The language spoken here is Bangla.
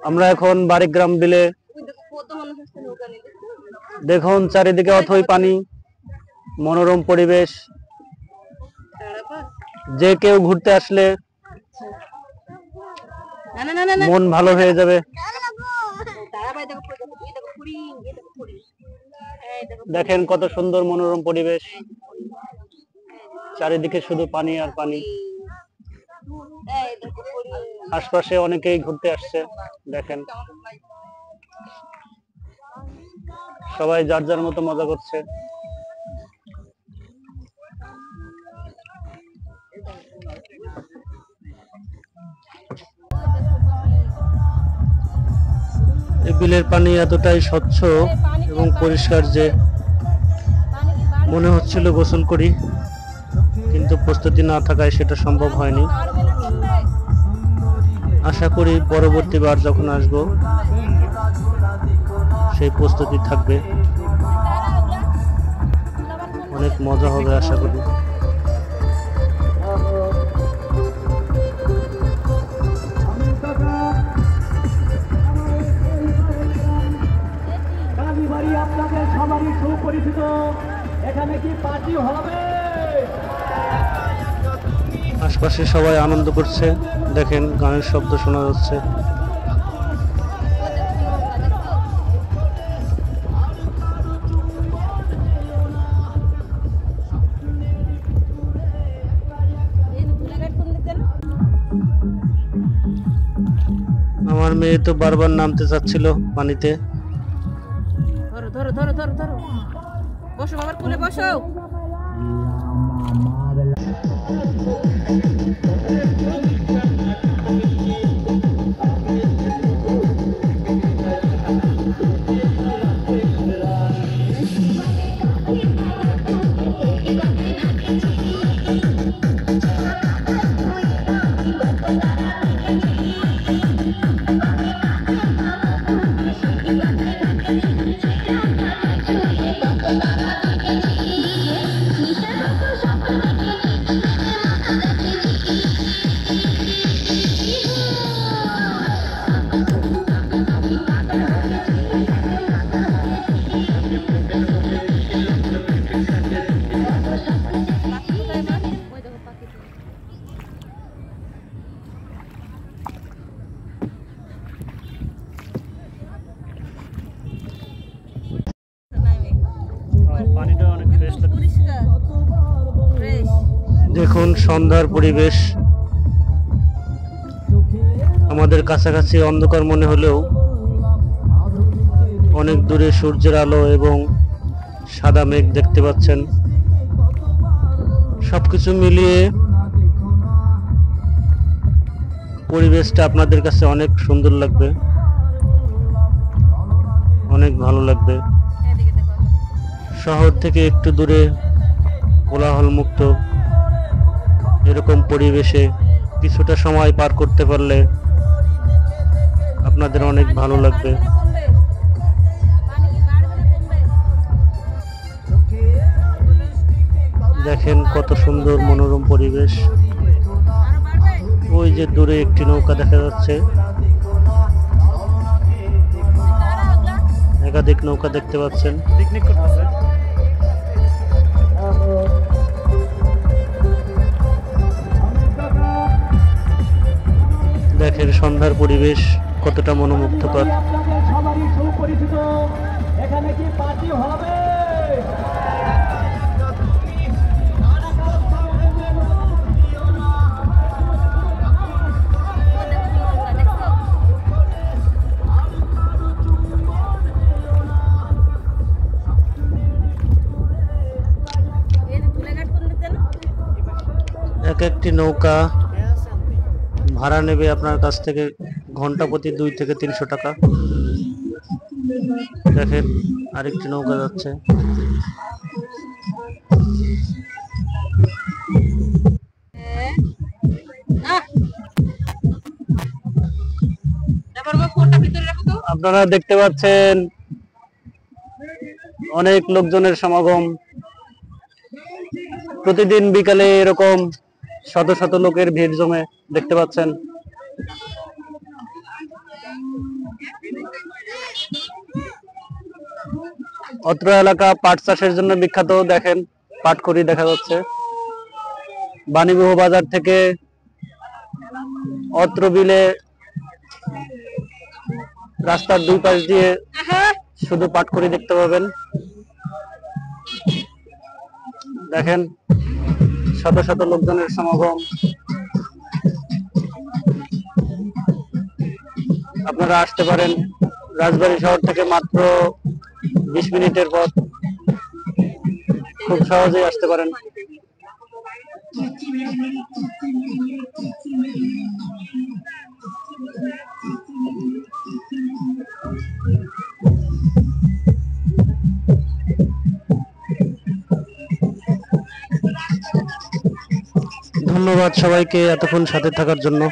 আমরা এখন বাড়িগ্রাম বিলে। দেখুন চারিদিকে অথই পানি, মনোরম পরিবেশ। যে কেউ ঘুরতে আসলে মন ভালো হয়ে যাবে। দেখেন কত সুন্দর মনোরম পরিবেশ, চারিদিকে শুধু পানি আর পানি। আশপাশে অনেকেই ঘুরতে আসছে, দেখেন সবাই যার যার মতো মজা করছে। এই বিলের পানি এতটাই স্বচ্ছ এবং পরিষ্কার যে মনে হচ্ছিল গোসল করি, কিন্তু প্রস্তুতি না থাকায় সেটা সম্ভব হয়নি। আশা করি পরবর্তীবার যখন আসব সেই প্রস্তুতি থাকবে, অনেক মজা হবে আশা করি। আপনাদের সবারই সুপরিচিত, এখানে কি পার্টি হবে? আশপাশে সবাই আনন্দ করছে, দেখেন গানের শব্দ শোনা যাচ্ছে। আমার মেয়ে তো বারবার নামতে চাচ্ছিল পানিতে। ধরো ধরো ধরো ধরো ধরো, বসো বাবার কোলে বসো। দেখুন সন্ধ্যার পরিবেশ, আমাদের কাছাকাছি অন্ধকার মনে হলেও অনেক দূরে সূর্যের আলো এবং সাদা মেঘ দেখতে পাচ্ছেন। সবকিছু মিলিয়ে পরিবেশটা আপনাদের কাছে অনেক সুন্দর লাগবে, অনেক ভালো লাগবে। শহর থেকে একটু দূরে কোলাহল মুক্ত এরকম পরিবেশে কিছুটা সময় পার করতে পারলে আপনাদের অনেক ভালো লাগবে। দেখেন কত সুন্দর মনোরম পরিবেশ। ওই যে দূরে একটি নৌকা দেখা যাচ্ছে, একাধিক নৌকা দেখতে পাচ্ছেন। পিকনিক করতেছে। দেখেন সন্ধ্যার পরিবেশ কতটা মনোমুগ্ধকর। সবারই সুপরিচিত, এখানে কি পার্টি হবে? এক একটি নৌকা ভাড়া নেবে আপনার কাছ থেকে ঘন্টা প্রতি 2 থেকে 300 টাকা। দেখেন আরেকটি নৌকা যাচ্ছে। আপনারা দেখতে পাচ্ছেন অনেক লোকজনের সমাগম। প্রতিদিন বিকালে এরকম শত শত লোকের ভিড় জমে, দেখতে পাচ্ছেন। অত্র এলাকা পাট চাষের জন্য বিখ্যাত। দেখেন পাটখড়ি দেখা যাচ্ছে। বাণীবহ বাজার থেকে অত্র বিলে রাস্তার দুই পাশ দিয়ে শুধু পাটখড়ি দেখতে পাবেন। দেখেন শত শত লোকজনের সমাগম। আপনারা আসতে পারেন, রাজবাড়ী শহর থেকে মাত্র 20 মিনিটের পথ, খুব সহজেই আসতে পারেন। ধন্যবাদ সবাইকে এতক্ষণ সাথে থাকার জন্য।